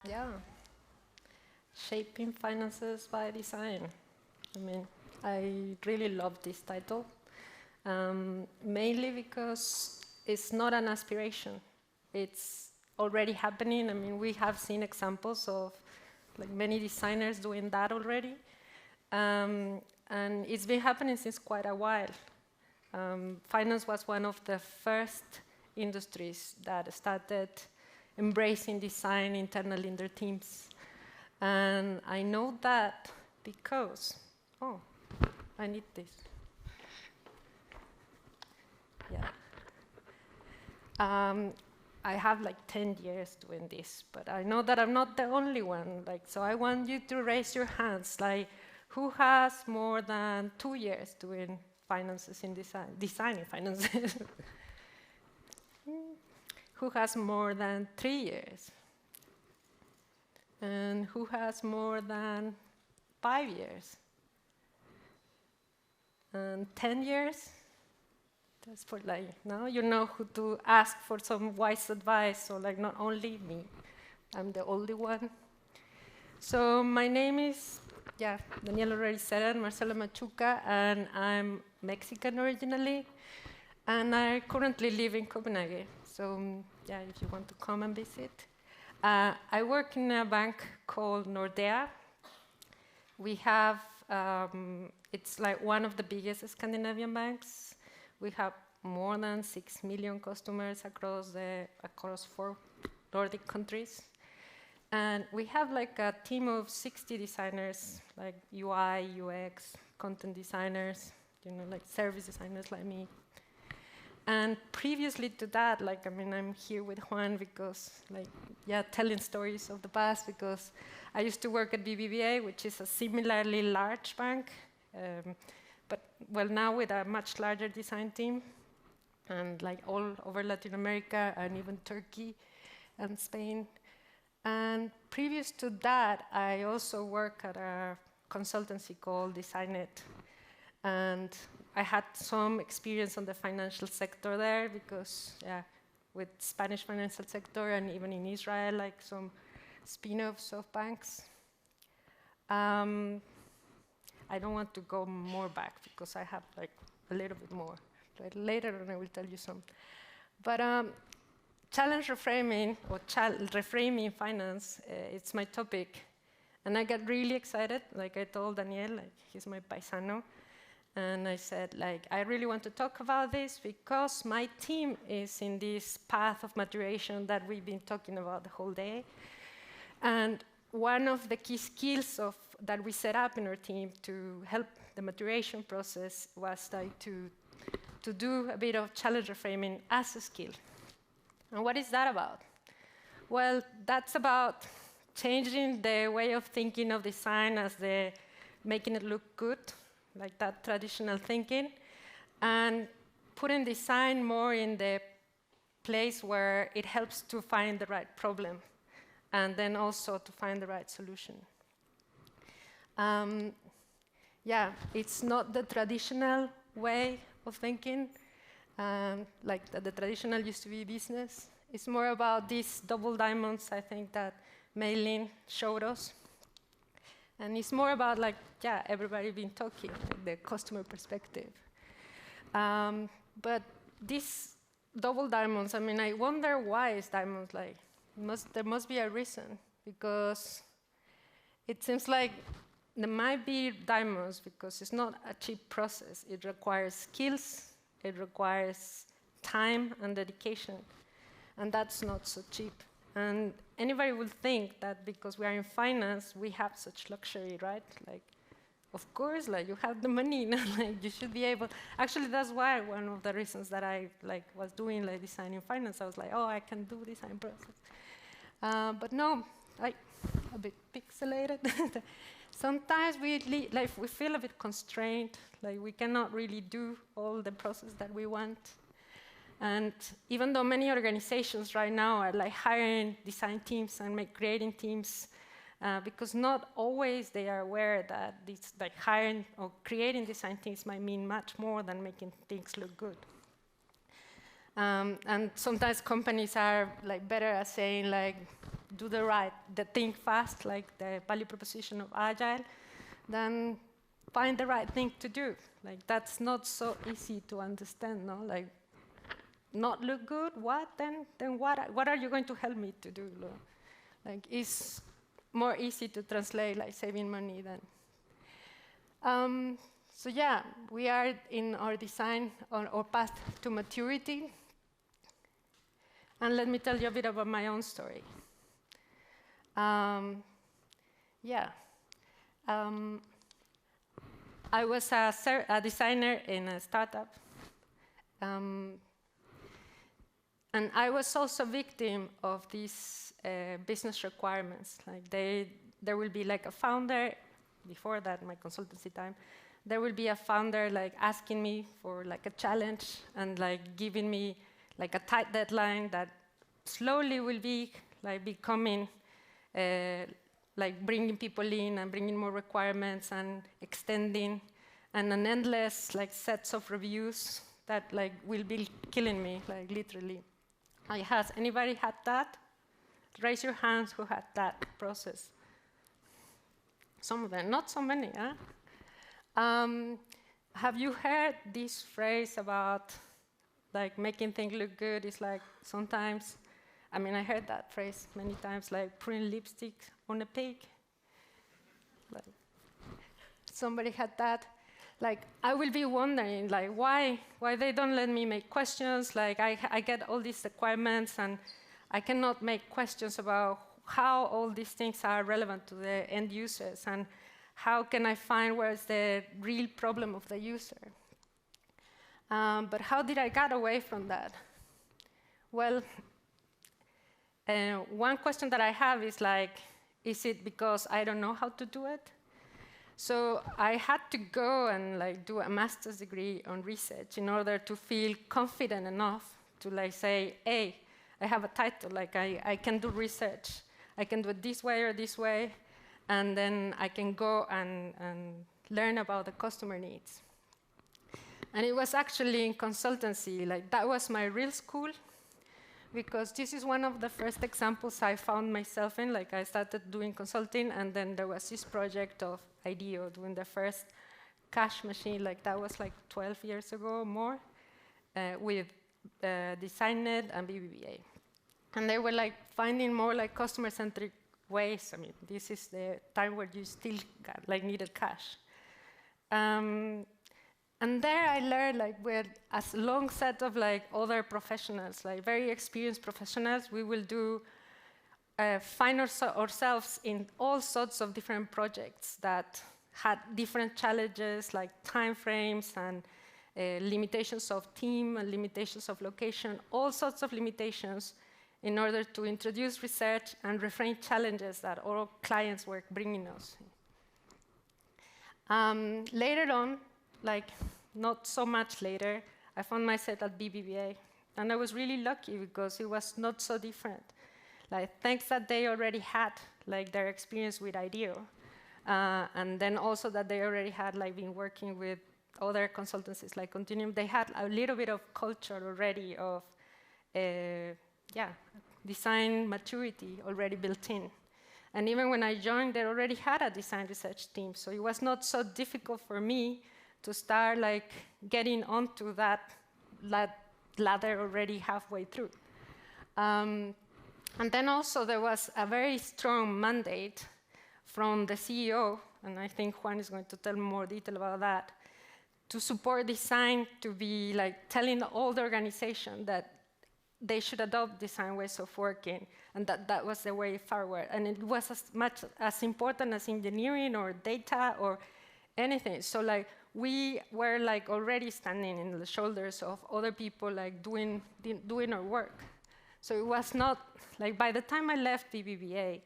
Yeah, shaping finances by design. I mean, I really love this title, mainly because it's not an aspiration. It's already happening. I mean, we have seen examples of like many designers doing that already. And it's been happening since quite a while. Finance was one of the first industries that started embracing design internally in their teams. And I know that because, oh, I need this. Yeah. I have like 10 years doing this, but I know that I'm not the only one. Like, so I want you to raise your hands. Like, who has more than 2 years doing finances in designing finances? Who has more than 3 years? And who has more than 5 years? And 10 years? That's for like, now you know who to ask for some wise advice, so like not only me, I'm the only one. So my name is, Daniel already said it, Marcela Machuca, and I'm Mexican originally, and I currently live in Copenhagen. So if you want to come and visit. I work in a bank called Nordea. We have, it's like one of the biggest Scandinavian banks. We have more than 6 million customers across 4 Nordic countries. And we have like a team of 60 designers, like UI, UX, content designers, like service designers like me. And previously to that, I'm here with Juan because, telling stories of the past, because I used to work at BBVA, which is a similarly large bank, but now with a much larger design team, and all over Latin America and even Turkey and Spain. And previous to that, I also worked at a consultancy called Designet. And I had some experience on the financial sector there because, with Spanish financial sector and even in Israel, like some spin-offs of banks. I don't want to go more back because I have like a little bit more. But later on I will tell you some. But challenge reframing, or reframing finance, it's my topic. And I got really excited, like I told Daniel, he's my paisano. And I said, I really want to talk about this because my team is in this path of maturation that we've been talking about the whole day. And one of the key skills that we set up in our team to help the maturation process was to do a bit of challenge reframing as a skill. And what is that about? Well, that's about changing the way of thinking of design as making it look good, like that traditional thinking, and putting design more in the place where it helps to find the right problem, and then also to find the right solution. It's not the traditional way of thinking, the traditional used to be business. It's more about these double diamonds, I think, that Mei-Lin showed us. And it's more about everybody been talking, the customer perspective. But these double diamonds, I wonder why it's diamonds. There must be a reason, because it seems like there might be diamonds because it's not a cheap process. It requires skills, it requires time and dedication, and that's not so cheap. And anybody will think that because we are in finance, we have such luxury, right? Of course, you have the money, you should be able. Actually, that's why one of the reasons that I was doing design in finance, I was like, oh, I can do design process. But no, a bit pixelated. Sometimes we feel a bit constrained, we cannot really do all the process that we want. And even though many organizations right now are hiring design teams and creating teams, because not always they are aware that this, hiring or creating design teams might mean much more than making things look good. And sometimes companies are better at saying do the think fast, like the value proposition of Agile, then find the right thing to do. Like, that's not so easy to understand, no? Like, not look good, what? Then what are you going to help me to do? Like, it's more easy to translate, like, saving money than. So yeah, we are in our design, on our path to maturity. And let me tell you a bit about my own story. I was a designer in a startup. And I was also victim of these business requirements. Like there will be like a founder, before that, my consultancy time, there will be a founder like asking me for like a challenge and like giving me like a tight deadline that slowly will be like becoming like bringing people in and bringing more requirements and extending, and an endless like sets of reviews that like will be killing me, like literally. Has anybody had that? Raise your hands who had that process. Some of them, not so many, huh? Have you heard this phrase about like making things look good? It's like sometimes, I mean, I heard that phrase many times, like putting lipstick on a pig. Like, somebody had that. Like, I will be wondering, like, why they don't let me make questions? Like, I get all these requirements, and I cannot make questions about how all these things are relevant to the end users, and how can I find where's the real problem of the user? But how did I get away from that? Well, one question that I have is like, is it because I don't know how to do it? So I had to go and like do a master's degree on research in order to feel confident enough to like say, hey, I have a title, like I can do research. I can do it this way or this way, and then I can go and learn about the customer needs. And it was actually in consultancy, like that was my real school, because this is one of the first examples I found myself in. Like I started doing consulting, and then there was this project of IDEO doing the first cash machine, like that was like 12 years ago or more, with DesignNet and BBVA. And they were like finding more like customer-centric ways. I mean, this is the time where you still got, like needed cash. And there I learned like with a long set of like other professionals, like very experienced professionals, we will do find ourselves in all sorts of different projects that had different challenges, like time frames and limitations of team and limitations of location, all sorts of limitations in order to introduce research and reframe challenges that all clients were bringing us. Later on, like not so much later, I found myself at BBVA, and I was really lucky because it was not so different. Like, thanks that they already had like their experience with IDEO, and then also that they already had like been working with other consultancies like Continuum. They had a little bit of culture already of, design maturity already built in. And even when I joined, they already had a design research team, so it was not so difficult for me to start like getting onto that ladder already halfway through. And then also there was a very strong mandate from the CEO, and I think Juan is going to tell more detail about that, to support design, to be like telling all the organization that they should adopt design ways of working, and that was the way forward. And it was as much as important as engineering or data or anything. So like we were like already standing in the shoulders of other people like doing our work. So it was not, like by the time I left BBVA,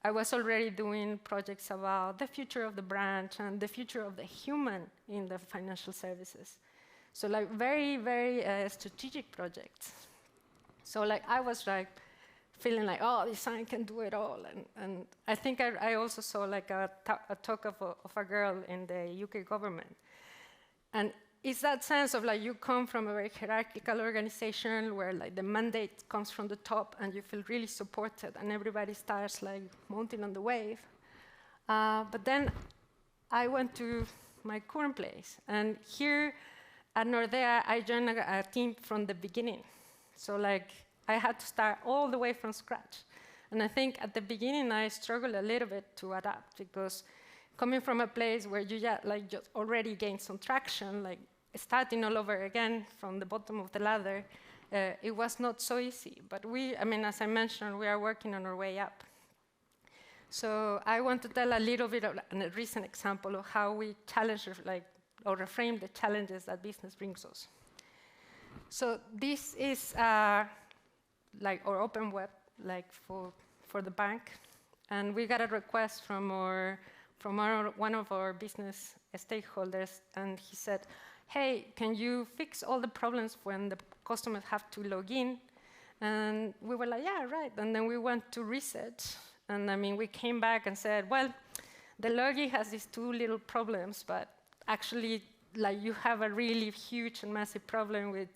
I was already doing projects about the future of the branch and the future of the human in the financial services. So like very, very strategic projects. So like I was like feeling like, oh, design can do it all. And I think I also saw like a talk of a girl in the UK government. And it's that sense of like you come from a very hierarchical organization where like the mandate comes from the top and you feel really supported and everybody starts like mounting on the wave. But then I went to my current place, and here at Nordea, I joined a team from the beginning. So like I had to start all the way from scratch. And I think at the beginning I struggled a little bit to adapt, because coming from a place where you just already gained some traction, like starting all over again from the bottom of the ladder, it was not so easy. But as I mentioned, we are working on our way up. So I want to tell a little bit of a recent example of how we challenge or reframe the challenges that business brings us. So this is like our open web, like for the bank, and we got a request from one of our business stakeholders, and he said, "Hey, can you fix all the problems when the customers have to log in?" And we were like, "Yeah, right." And then we went to research, and we came back and said, "Well, the login has these two little problems, but actually, like, you have a really huge and massive problem with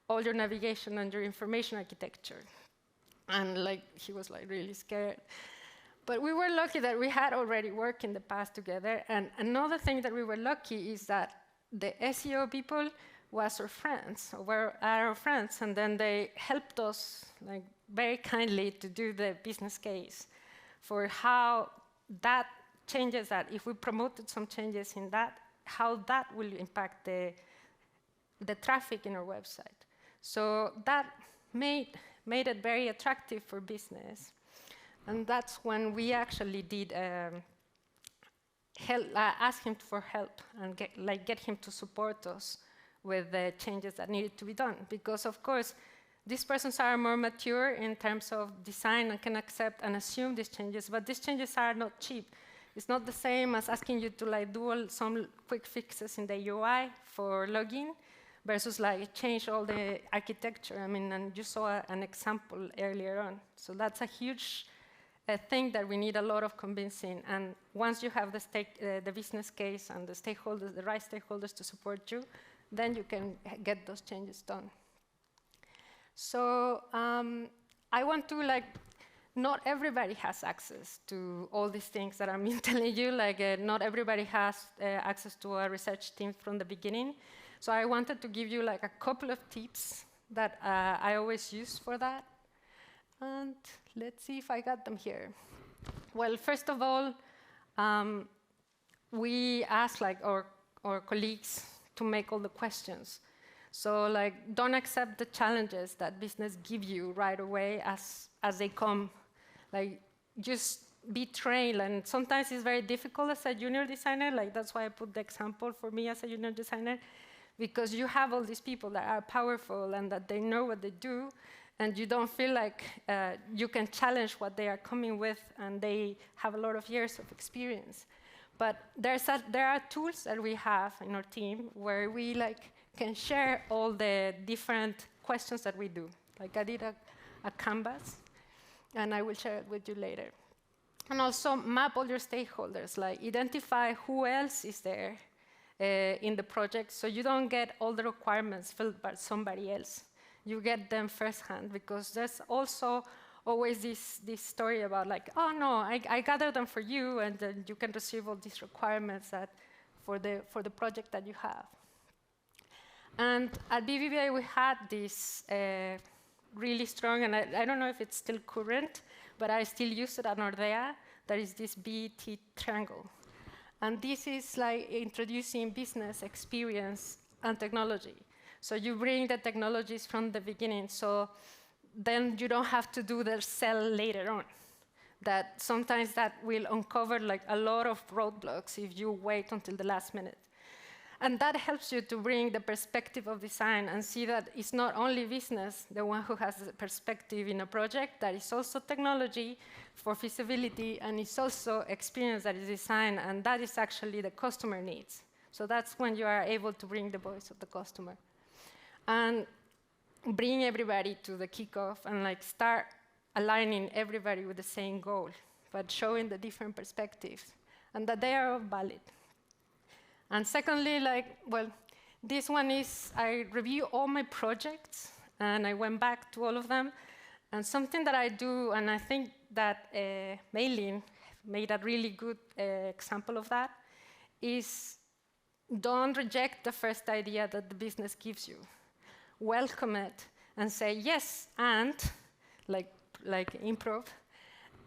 all your navigation and your information architecture." And he was really scared. But we were lucky that we had already worked in the past together. And another thing that we were lucky is that the SEO people was our friends, were our friends, and then they helped us very kindly to do the business case for how that changes that, if we promoted some changes in that, how that will impact the traffic in our website. So that made it very attractive for business. And that's when we actually did ask him for help and get him to support us with the changes that needed to be done. Because, of course, these persons are more mature in terms of design and can accept and assume these changes, but these changes are not cheap. It's not the same as asking you to do some quick fixes in the UI for login versus change all the architecture. And you saw an example earlier on. So that's a huge thing that we need a lot of convincing. And once you have the business case and the stakeholders, the right stakeholders to support you, then you can get those changes done. So I want to not everybody has access to all these things that I'm telling you. Not everybody has access to a research team from the beginning. So I wanted to give you a couple of tips that I always use for that. And let's see if I got them here. Well, first of all, we ask our colleagues to make all the questions. So don't accept the challenges that business give you right away as they come. Just be trained. And sometimes it's very difficult as a junior designer. That's why I put the example for me as a junior designer, because you have all these people that are powerful and that they know what they do, and you don't feel like you can challenge what they are coming with, and they have a lot of years of experience. But there are tools that we have in our team where we can share all the different questions that we do. I did a canvas, and I will share it with you later. And also map all your stakeholders, identify who else is there in the project, so you don't get all the requirements filled by somebody else. You get them firsthand, because there's also always this story about oh no, I gathered them for you, and then you can receive all these requirements for the project that you have. And at BBVA we had this really strong, and I don't know if it's still current, but I still use it at Nordea. There is this BT triangle. And this is introducing business experience and technology. So you bring the technologies from the beginning, so then you don't have to do the sell later on. That sometimes that will uncover a lot of roadblocks if you wait until the last minute. And that helps you to bring the perspective of design and see that it's not only business, the one who has the perspective in a project, that is also technology for feasibility, and it's also experience that is design, and that is actually the customer needs. So that's when you are able to bring the voice of the customer. And bring everybody to the kickoff and start aligning everybody with the same goal, but showing the different perspectives and that they are all valid. And secondly, This one is, I review all my projects, and I went back to all of them. And something that I do, and I think that Maylin made a really good example of that, is don't reject the first idea that the business gives you. Welcome it and say yes, and like improv,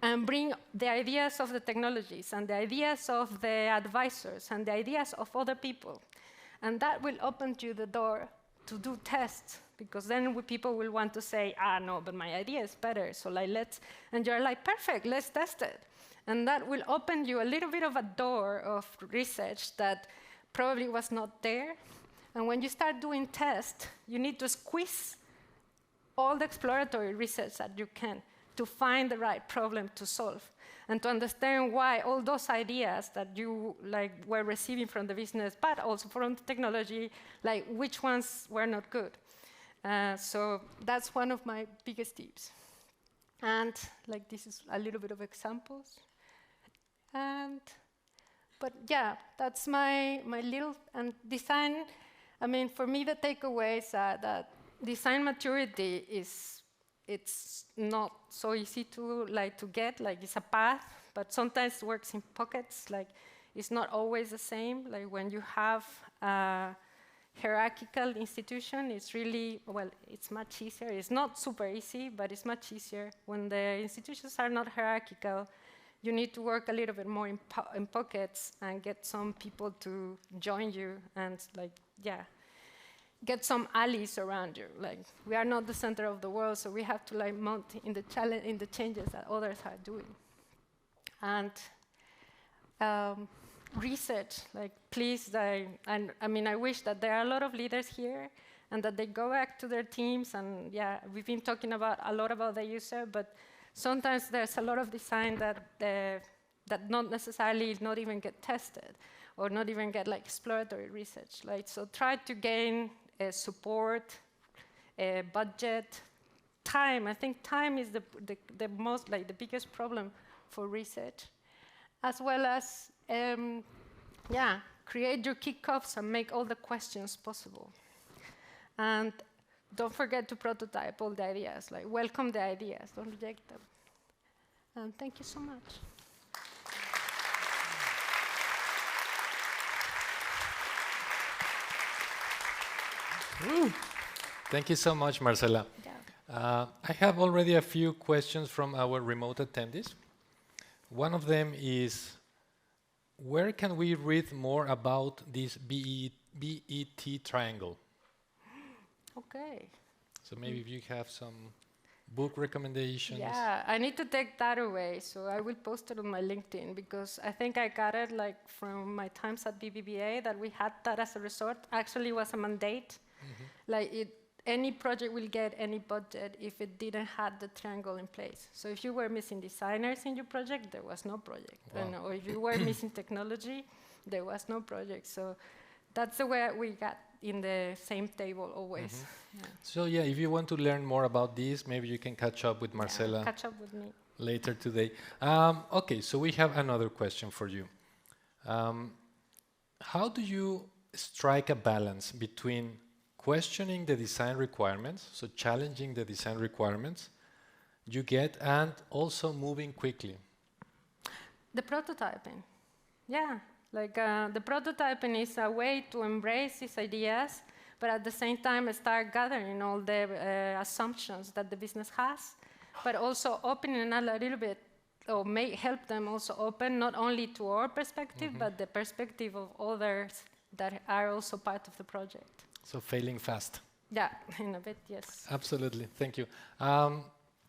and bring the ideas of the technologies and the ideas of the advisors and the ideas of other people. And that will open you the door to do tests, because then people will want to say, no, but my idea is better, so let's, and you're like, perfect, let's test it. And that will open you a little bit of a door of research that probably was not there. And when you start doing tests, you need to squeeze all the exploratory research that you can to find the right problem to solve, and to understand why all those ideas that you were receiving from the business, but also from the technology, which ones were not good. So that's one of my biggest tips. And this is a little bit of examples. But yeah, that's my little, and design, I mean, for me, the takeaways are that design maturity it's not so easy to get, it's a path, but sometimes it works in pockets, it's not always the same. When you have a hierarchical institution, it's really, well, it's much easier. It's not super easy, but it's much easier. When the institutions are not hierarchical, you need to work a little bit more in pockets and get some people to join you and get some allies around you. We are not the center of the world, so we have to mount in the changes that others are doing. And research, please, I mean, I wish that there are a lot of leaders here and that they go back to their teams. And yeah, we've been talking a lot about the user, but sometimes there's a lot of design that not necessarily not even get tested or not even get exploratory research. So try to gain support, budget, time. I think time is the most, the biggest problem for research, as well as, create your kickoffs and make all the questions possible. And don't forget to prototype all the ideas, welcome the ideas, don't reject them. And thank you so much. Woo. Thank you so much, Marcela. Yeah. I have already a few questions from our remote attendees. One of them is, where can we read more about this BET triangle? Okay. So maybe if you have some book recommendations. Yeah, I need to take that away, so I will post it on my LinkedIn, because I think I got it from my times at BBVA, that we had that as a resort. Actually, it was a mandate. Mm-hmm. Any project will get any budget if it didn't have the triangle in place. So if you were missing designers in your project, there was no project. Wow. Or if you were missing technology, there was no project. So that's the way we got in the same table always. Mm-hmm. Yeah. So yeah, if you want to learn more about this, maybe you can catch up with Marcela. Catch up with me later today. Okay, so we have another question for you. How do you strike a balance between questioning the design requirements, so challenging the design requirements you get, and also moving quickly? The prototyping. Yeah. The prototyping is a way to embrace these ideas, but at the same time start gathering all the assumptions that the business has, but also opening a little bit, or may help them also open not only to our perspective, mm-hmm. but the perspective of others that are also part of the project. So failing fast. Yeah, in a bit, yes. Absolutely, thank you.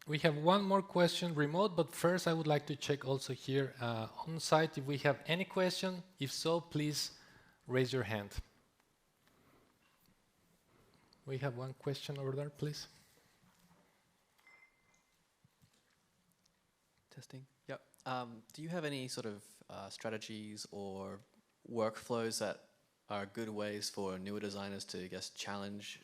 We have one more question remote, but first I would like to check also here on site if we have any question. If so, please raise your hand. We have one question over there, please. Testing. Yep. Do you have any sort of strategies or workflows that are good ways for newer designers to, I guess, challenge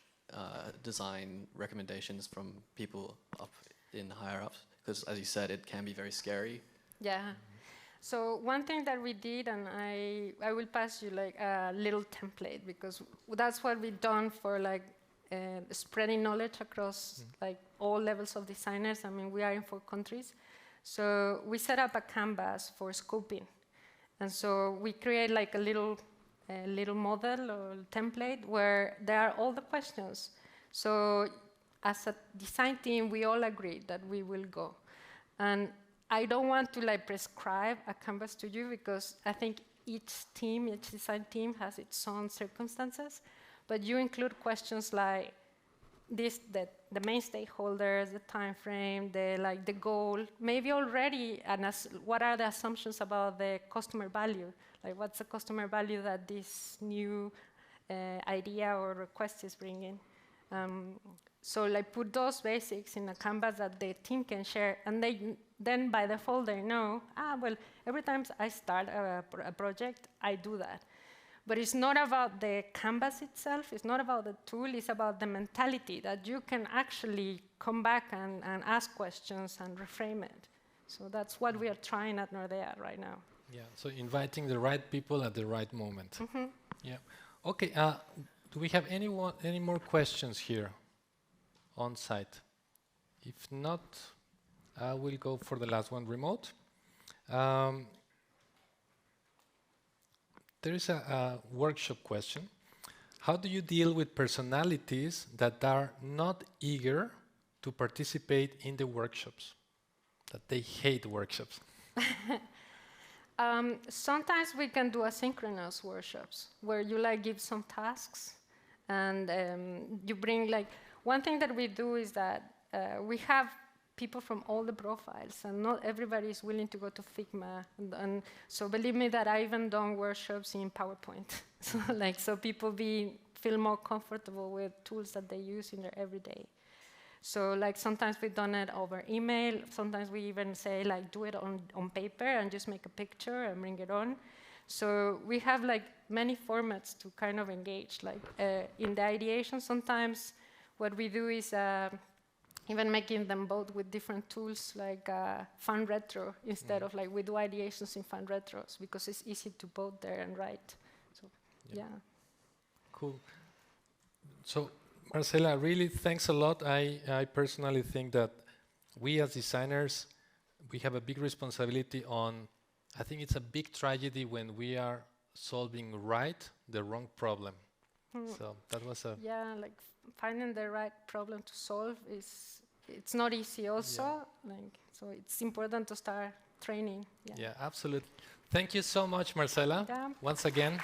design recommendations from people up in higher ups? Because as you said, it can be very scary. Yeah. So one thing that we did, and I will pass you like a little template, because that's what we've done for like spreading knowledge across like all levels of designers. I mean, we are in 4 countries. So we set up a canvas for scoping. And so we create like a little model or template where there are all the questions. So as a design team, we all agreed that we will go. And I don't want to like prescribe a canvas to you, because I think each design team has its own circumstances. But you include questions like this, the main stakeholders, the time frame, the goal, maybe already, and what are the assumptions about the customer value? Like, what's the customer value that this new idea or request is bringing? So like put those basics in a canvas that the team can share, and then by default they know, well, every time I start a project, I do that. But it's not about the canvas itself, it's not about the tool, it's about the mentality that you can actually come back and ask questions and reframe it. So that's what we are trying at Nordea right now. Yeah, so inviting the right people at the right moment. Yeah. Okay, do we have any more questions here on site? If not, I will go for the last one, remote. There is a workshop question. How do you deal with personalities that are not eager to participate in the workshops, that they hate workshops? Sometimes we can do asynchronous workshops where you like give some tasks, and you bring like, one thing that we do is that we have people from all the profiles, and not everybody is willing to go to Figma. And so believe me that I even done workshops in PowerPoint. So people feel more comfortable with tools that they use in their everyday. So like sometimes we've done it over email. Sometimes we even say like do it on paper and just make a picture and bring it on. So we have like many formats to kind of engage. Like in the ideation, sometimes what we do is even making them both with different tools, like Fun Retro, instead of like we do ideations in Fun Retros, because it's easy to both there and write. So, yeah. Cool. So, Marcela, really thanks a lot. I personally think that we as designers, we have a big responsibility on, I think it's a big tragedy when we are solving the wrong problem. So that was a... Yeah, like finding the right problem to solve it's not easy also. Yeah. So it's important to start training. Yeah, absolutely. Thank you so much, Marcela, once again.